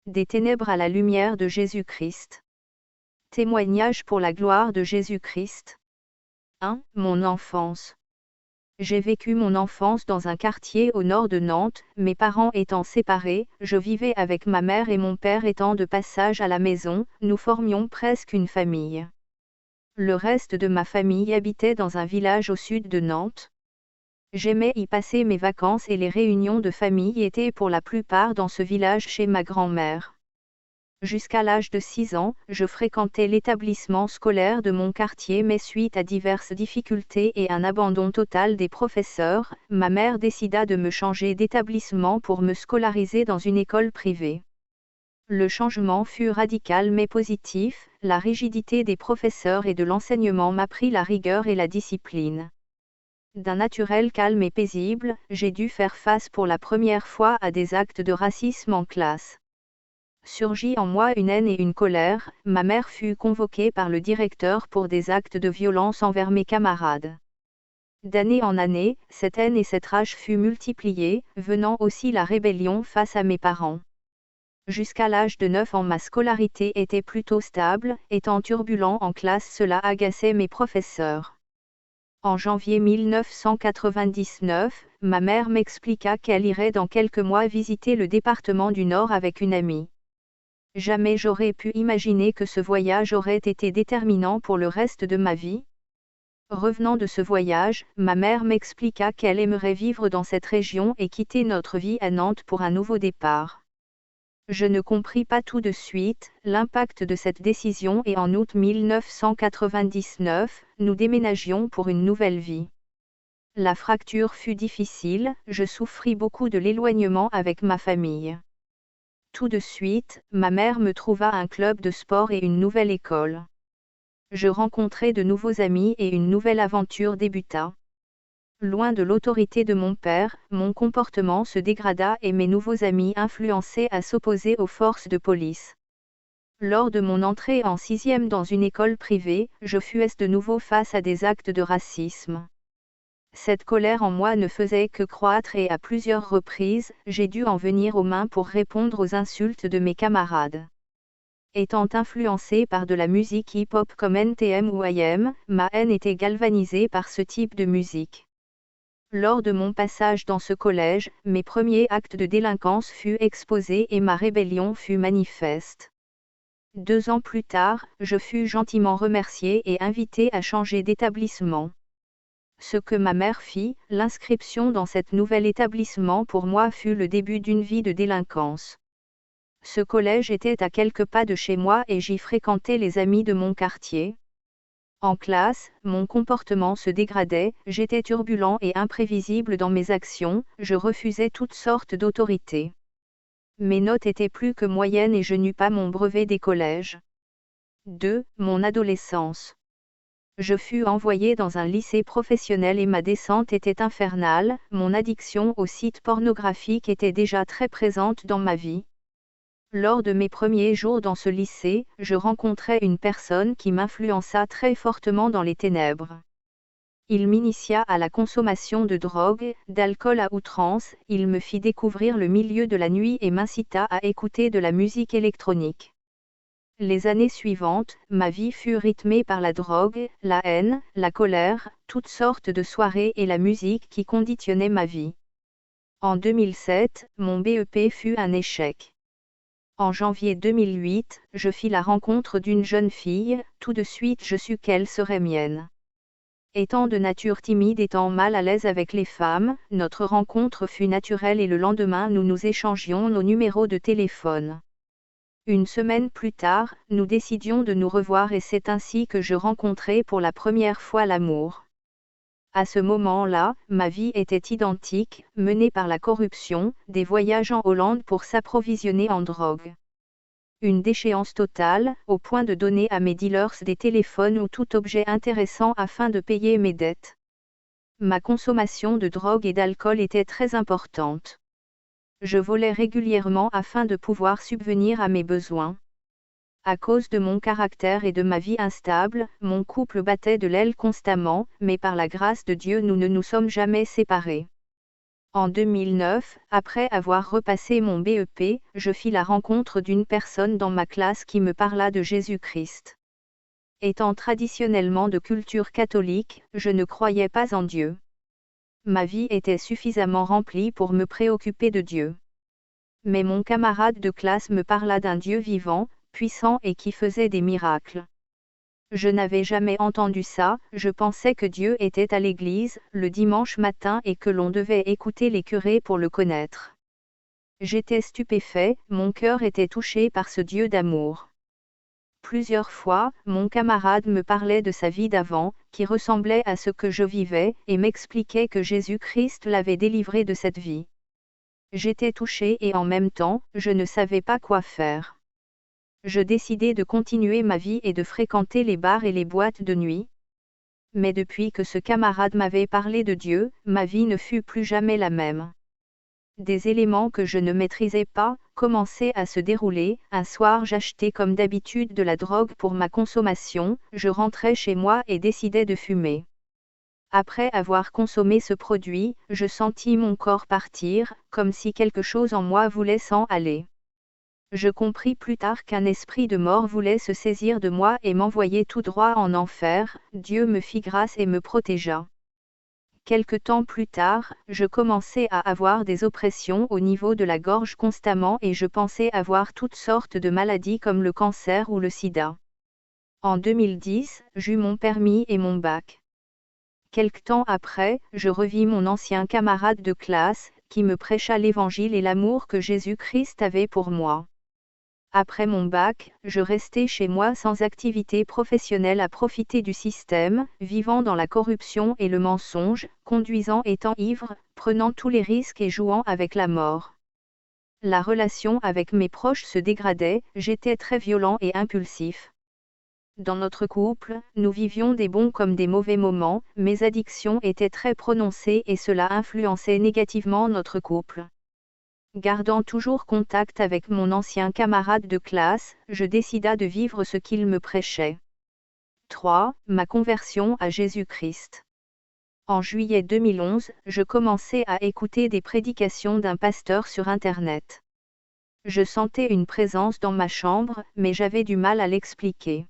Des ténèbres à la lumière de Jésus-Christ. Témoignage pour la gloire de Jésus-Christ. 1. Mon enfance. J'ai vécu mon enfance dans un quartier au nord de Nantes, mes parents étant séparés, je vivais avec ma mère et mon père étant de passage à la maison, nous formions presque une famille. Le reste de ma famille habitait dans un village au sud de Nantes. J'aimais y passer mes vacances et les réunions de famille étaient pour la plupart dans ce village chez ma grand-mère. Jusqu'à l'âge de 6 ans, je fréquentais l'établissement scolaire de mon quartier mais suite à diverses difficultés et un abandon total des professeurs, ma mère décida de me changer d'établissement pour me scolariser dans une école privée. Le changement fut radical mais positif, la rigidité des professeurs et de l'enseignement m'apprit la rigueur et la discipline. D'un naturel calme et paisible, j'ai dû faire face pour la première fois à des actes de racisme en classe. Surgit en moi une haine et une colère, ma mère fut convoquée par le directeur pour des actes de violence envers mes camarades. D'année en année, cette haine et cette rage fut multipliée, venant aussi la rébellion face à mes parents. Jusqu'à l'âge de 9 ans ma scolarité était plutôt stable, étant turbulent en classe cela agaçait mes professeurs. En janvier 1999, ma mère m'expliqua qu'elle irait dans quelques mois visiter le département du Nord avec une amie. Jamais j'aurais pu imaginer que ce voyage aurait été déterminant pour le reste de ma vie. Revenant de ce voyage, ma mère m'expliqua qu'elle aimerait vivre dans cette région et quitter notre vie à Nantes pour un nouveau départ. Je ne compris pas tout de suite l'impact de cette décision et en août 1999, nous déménagions pour une nouvelle vie. La fracture fut difficile, je souffris beaucoup de l'éloignement avec ma famille. Tout de suite, ma mère me trouva un club de sport et une nouvelle école. Je rencontrai de nouveaux amis et une nouvelle aventure débuta. Loin de l'autorité de mon père, mon comportement se dégrada et mes nouveaux amis influencés à s'opposer aux forces de police. Lors de mon entrée en 6e dans une école privée, je fus de nouveau face à des actes de racisme. Cette colère en moi ne faisait que croître et à plusieurs reprises, j'ai dû en venir aux mains pour répondre aux insultes de mes camarades. Étant influencé par de la musique hip-hop comme NTM ou IM, ma haine était galvanisée par ce type de musique. Lors de mon passage dans ce collège, mes premiers actes de délinquance furent exposés et ma rébellion fut manifeste. 2 ans plus tard, je fus gentiment remercié et invité à changer d'établissement. Ce que ma mère fit, l'inscription dans cet nouvel établissement pour moi fut le début d'une vie de délinquance. Ce collège était à quelques pas de chez moi et j'y fréquentais les amis de mon quartier. En classe, mon comportement se dégradait, j'étais turbulent et imprévisible dans mes actions, je refusais toutes sortes d'autorités. Mes notes étaient plus que moyennes et je n'eus pas mon brevet des collèges. 2. Mon adolescence. Je fus envoyé dans un lycée professionnel et ma descente était infernale, mon addiction aux sites pornographiques était déjà très présente dans ma vie. Lors de mes premiers jours dans ce lycée, je rencontrai une personne qui m'influença très fortement dans les ténèbres. Il m'initia à la consommation de drogue, d'alcool à outrance, il me fit découvrir le milieu de la nuit et m'incita à écouter de la musique électronique. Les années suivantes, ma vie fut rythmée par la drogue, la haine, la colère, toutes sortes de soirées et la musique qui conditionnaient ma vie. En 2007, mon BEP fut un échec. En janvier 2008, je fis la rencontre d'une jeune fille, tout de suite je sus qu'elle serait mienne. Étant de nature timide, étant mal à l'aise avec les femmes, notre rencontre fut naturelle et le lendemain nous nous échangions nos numéros de téléphone. Une semaine plus tard, nous décidions de nous revoir et c'est ainsi que je rencontrai pour la première fois l'amour. À ce moment-là, ma vie était identique, menée par la corruption, des voyages en Hollande pour s'approvisionner en drogue. Une déchéance totale, au point de donner à mes dealers des téléphones ou tout objet intéressant afin de payer mes dettes. Ma consommation de drogue et d'alcool était très importante. Je volais régulièrement afin de pouvoir subvenir à mes besoins. À cause de mon caractère et de ma vie instable, mon couple battait de l'aile constamment, mais par la grâce de Dieu nous ne nous sommes jamais séparés. En 2009, après avoir repassé mon BEP, je fis la rencontre d'une personne dans ma classe qui me parla de Jésus-Christ. Étant traditionnellement de culture catholique, je ne croyais pas en Dieu. Ma vie était suffisamment remplie pour me préoccuper de Dieu. Mais mon camarade de classe me parla d'un Dieu vivant, puissant et qui faisait des miracles. Je n'avais jamais entendu ça, je pensais que Dieu était à l'église, le dimanche matin et que l'on devait écouter les curés pour le connaître. J'étais stupéfait, mon cœur était touché par ce Dieu d'amour. Plusieurs fois, mon camarade me parlait de sa vie d'avant, qui ressemblait à ce que je vivais, et m'expliquait que Jésus-Christ l'avait délivré de cette vie. J'étais touché et en même temps, je ne savais pas quoi faire. Je décidai de continuer ma vie et de fréquenter les bars et les boîtes de nuit. Mais depuis que ce camarade m'avait parlé de Dieu, ma vie ne fut plus jamais la même. Des éléments que je ne maîtrisais pas commençaient à se dérouler. Un soir, j'achetais comme d'habitude de la drogue pour ma consommation, je rentrais chez moi et décidai de fumer. Après avoir consommé ce produit, je sentis mon corps partir, comme si quelque chose en moi voulait s'en aller. Je compris plus tard qu'un esprit de mort voulait se saisir de moi et m'envoyer tout droit en enfer. Dieu me fit grâce et me protégea. Quelque temps plus tard, je commençais à avoir des oppressions au niveau de la gorge constamment et je pensais avoir toutes sortes de maladies comme le cancer ou le sida. En 2010, j'eus mon permis et mon bac. Quelque temps après, je revis mon ancien camarade de classe, qui me prêcha l'évangile et l'amour que Jésus-Christ avait pour moi. Après mon bac, je restais chez moi sans activité professionnelle à profiter du système, vivant dans la corruption et le mensonge, conduisant étant ivre, prenant tous les risques et jouant avec la mort. La relation avec mes proches se dégradait, j'étais très violent et impulsif. Dans notre couple, nous vivions des bons comme des mauvais moments, mes addictions étaient très prononcées et cela influençait négativement notre couple. Gardant toujours contact avec mon ancien camarade de classe, je décida de vivre ce qu'il me prêchait. 3. Ma conversion à Jésus-Christ. En juillet 2011, je commençais à écouter des prédications d'un pasteur sur Internet. Je sentais une présence dans ma chambre, mais j'avais du mal à l'expliquer.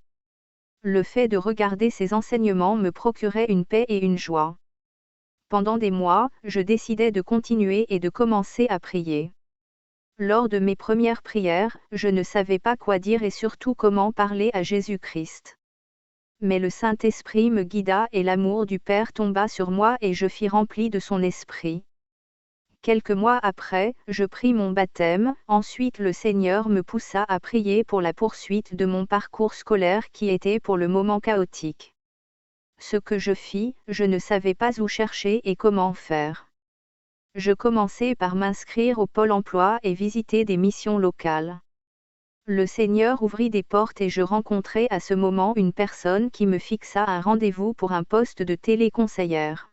Le fait de regarder ces enseignements me procurait une paix et une joie. Pendant des mois, je décidai de continuer et de commencer à prier. Lors de mes premières prières, je ne savais pas quoi dire et surtout comment parler à Jésus-Christ. Mais le Saint-Esprit me guida et l'amour du Père tomba sur moi et je fus rempli de son esprit. Quelques mois après, je pris mon baptême, ensuite le Seigneur me poussa à prier pour la poursuite de mon parcours scolaire qui était pour le moment chaotique. Ce que je fis, je ne savais pas où chercher et comment faire. Je commençai par m'inscrire au Pôle emploi et visiter des missions locales. Le Seigneur ouvrit des portes et je rencontrai à ce moment une personne qui me fixa un rendez-vous pour un poste de téléconseillère.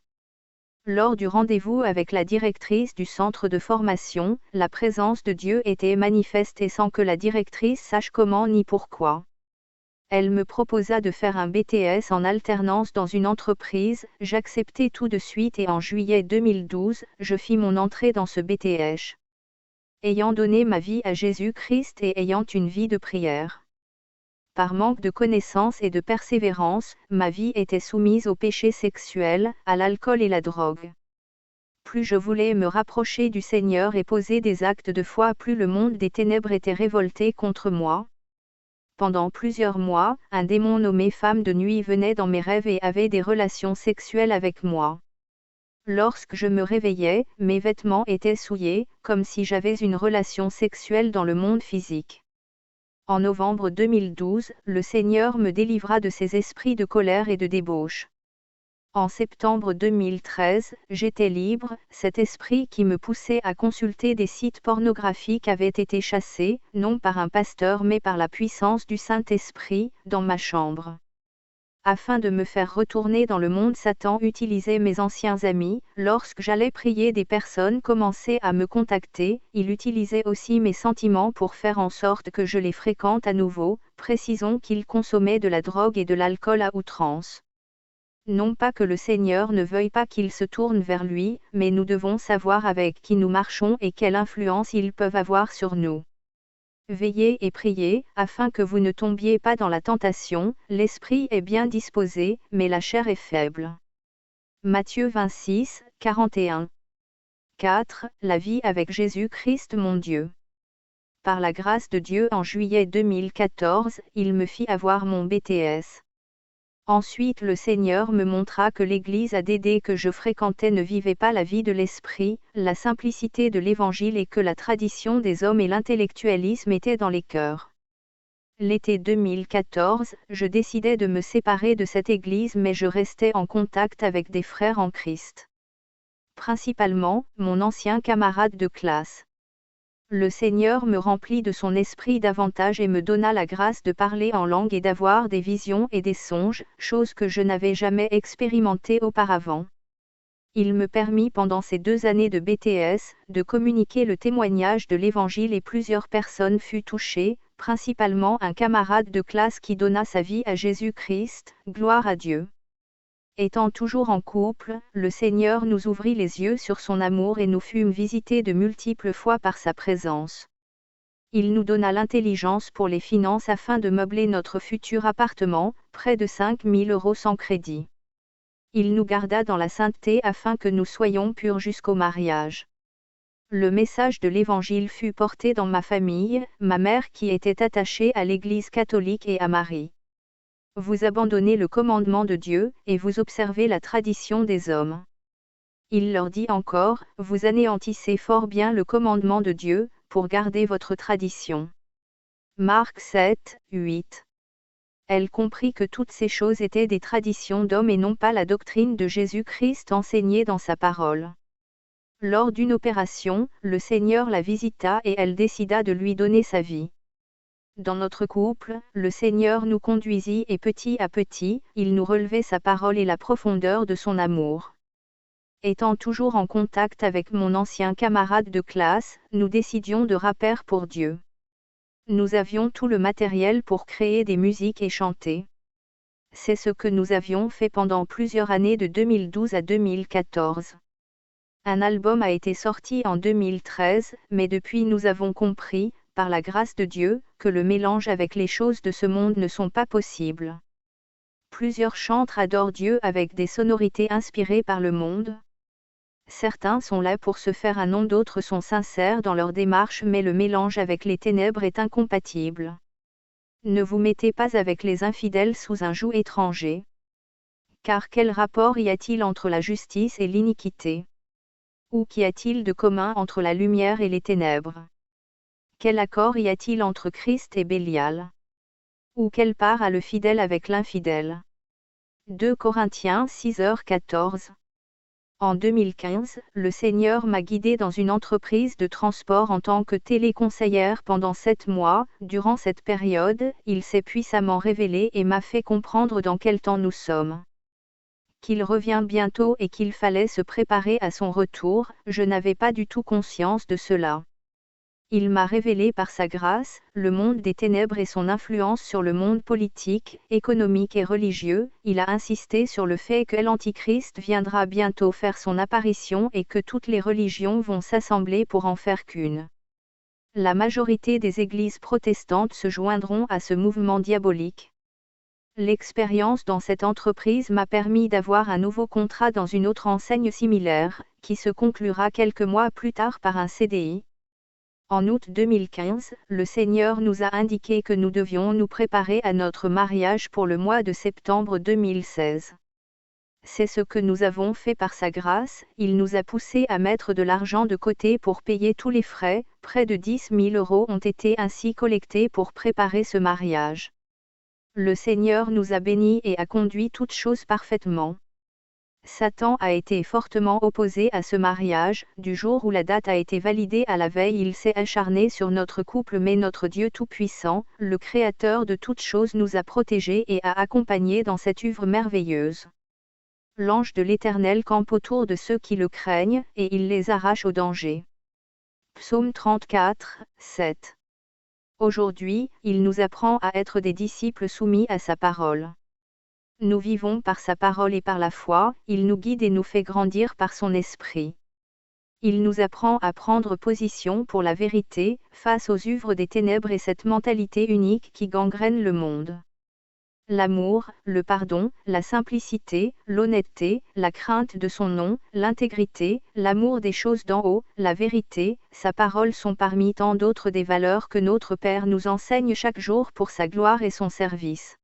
Lors du rendez-vous avec la directrice du centre de formation, la présence de Dieu était manifeste et sans que la directrice sache comment ni pourquoi. Elle me proposa de faire un BTS en alternance dans une entreprise, j'acceptai tout de suite et en juillet 2012, je fis mon entrée dans ce BTS. Ayant donné ma vie à Jésus-Christ et ayant une vie de prière. Par manque de connaissance et de persévérance, ma vie était soumise au péché sexuel, à l'alcool et la drogue. Plus je voulais me rapprocher du Seigneur et poser des actes de foi, plus le monde des ténèbres était révolté contre moi. Pendant plusieurs mois, un démon nommé femme de nuit venait dans mes rêves et avait des relations sexuelles avec moi. Lorsque je me réveillais, mes vêtements étaient souillés, comme si j'avais une relation sexuelle dans le monde physique. En novembre 2012, le Seigneur me délivra de ces esprits de colère et de débauche. En septembre 2013, j'étais libre, cet esprit qui me poussait à consulter des sites pornographiques avait été chassé, non par un pasteur mais par la puissance du Saint-Esprit, dans ma chambre. Afin de me faire retourner dans le monde, Satan utilisait mes anciens amis, lorsque j'allais prier des personnes commençaient à me contacter, il utilisait aussi mes sentiments pour faire en sorte que je les fréquente à nouveau, précisons qu'il consommait de la drogue et de l'alcool à outrance. Non pas que le Seigneur ne veuille pas qu'ils se tournent vers lui, mais nous devons savoir avec qui nous marchons et quelle influence ils peuvent avoir sur nous. Veillez et priez, afin que vous ne tombiez pas dans la tentation, l'esprit est bien disposé, mais la chair est faible. Matthieu 26, 41. 4. La vie avec Jésus-Christ mon Dieu. Par la grâce de Dieu en juillet 2014, il me fit avoir mon BTS. Ensuite le Seigneur me montra que l'église ADD que je fréquentais ne vivait pas la vie de l'esprit, la simplicité de l'évangile et que la tradition des hommes et l'intellectualisme étaient dans les cœurs. L'été 2014, je décidai de me séparer de cette église mais je restais en contact avec des frères en Christ. Principalement, mon ancien camarade de classe. Le Seigneur me remplit de son esprit davantage et me donna la grâce de parler en langue et d'avoir des visions et des songes, chose que je n'avais jamais expérimentée auparavant. Il me permit pendant ces 2 années de BTS, de communiquer le témoignage de l'Évangile et plusieurs personnes furent touchées, principalement un camarade de classe qui donna sa vie à Jésus-Christ, gloire à Dieu. Étant toujours en couple, le Seigneur nous ouvrit les yeux sur son amour et nous fûmes visités de multiples fois par sa présence. Il nous donna l'intelligence pour les finances afin de meubler notre futur appartement, près de 5 000 € sans crédit. Il nous garda dans la sainteté afin que nous soyons purs jusqu'au mariage. Le message de l'Évangile fut porté dans ma famille, ma mère qui était attachée à l'Église catholique et à Marie. Vous abandonnez le commandement de Dieu, et vous observez la tradition des hommes. Il leur dit encore, vous anéantissez fort bien le commandement de Dieu, pour garder votre tradition. Marc 7, 8. Elle comprit que toutes ces choses étaient des traditions d'hommes et non pas la doctrine de Jésus-Christ enseignée dans sa parole. Lors d'une opération, le Seigneur la visita et elle décida de lui donner sa vie. Dans notre couple, le Seigneur nous conduisit et petit à petit, il nous relevait sa parole et la profondeur de son amour. Étant toujours en contact avec mon ancien camarade de classe, nous décidions de rapper pour Dieu. Nous avions tout le matériel pour créer des musiques et chanter. C'est ce que nous avions fait pendant plusieurs années de 2012 à 2014. Un album a été sorti en 2013, mais depuis nous avons compris, par la grâce de Dieu, que le mélange avec les choses de ce monde ne sont pas possibles. Plusieurs chantres adorent Dieu avec des sonorités inspirées par le monde. Certains sont là pour se faire un nom, d'autres sont sincères dans leur démarche, mais le mélange avec les ténèbres est incompatible. Ne vous mettez pas avec les infidèles sous un joug étranger. Car quel rapport y a-t-il entre la justice et l'iniquité? Ou qu'y a-t-il de commun entre la lumière et les ténèbres? Quel accord y a-t-il entre Christ et Bélial? Ou quelle part a le fidèle avec l'infidèle? 2 Corinthiens 6h14. En 2015, le Seigneur m'a guidé dans une entreprise de transport en tant que téléconseillère pendant 7 mois. Durant cette période, il s'est puissamment révélé et m'a fait comprendre dans quel temps nous sommes. Qu'il revient bientôt et qu'il fallait se préparer à son retour, je n'avais pas du tout conscience de cela. Il m'a révélé par sa grâce, le monde des ténèbres et son influence sur le monde politique, économique et religieux. Il a insisté sur le fait que l'Antichrist viendra bientôt faire son apparition et que toutes les religions vont s'assembler pour en faire qu'une. La majorité des églises protestantes se joindront à ce mouvement diabolique. L'expérience dans cette entreprise m'a permis d'avoir un nouveau contrat dans une autre enseigne similaire, qui se conclura quelques mois plus tard par un CDI. En août 2015, le Seigneur nous a indiqué que nous devions nous préparer à notre mariage pour le mois de septembre 2016. C'est ce que nous avons fait par sa grâce, il nous a poussés à mettre de l'argent de côté pour payer tous les frais, près de 10 000 € ont été ainsi collectés pour préparer ce mariage. Le Seigneur nous a bénis et a conduit toutes choses parfaitement. Satan a été fortement opposé à ce mariage. Du jour où la date a été validée à la veille, il s'est acharné sur notre couple, mais notre Dieu Tout-Puissant, le Créateur de toutes choses, nous a protégés et a accompagnés dans cette œuvre merveilleuse. L'ange de l'Éternel campe autour de ceux qui le craignent, et il les arrache au danger. Psaume 34, 7. Aujourd'hui, il nous apprend à être des disciples soumis à sa parole. nous vivons par sa parole et par la foi, il nous guide et nous fait grandir par son esprit. Il nous apprend à prendre position pour la vérité, face aux œuvres des ténèbres et cette mentalité unique qui gangrène le monde. L'amour, le pardon, la simplicité, l'honnêteté, la crainte de son nom, l'intégrité, l'amour des choses d'en haut, la vérité, sa parole sont parmi tant d'autres des valeurs que notre Père nous enseigne chaque jour pour sa gloire et son service.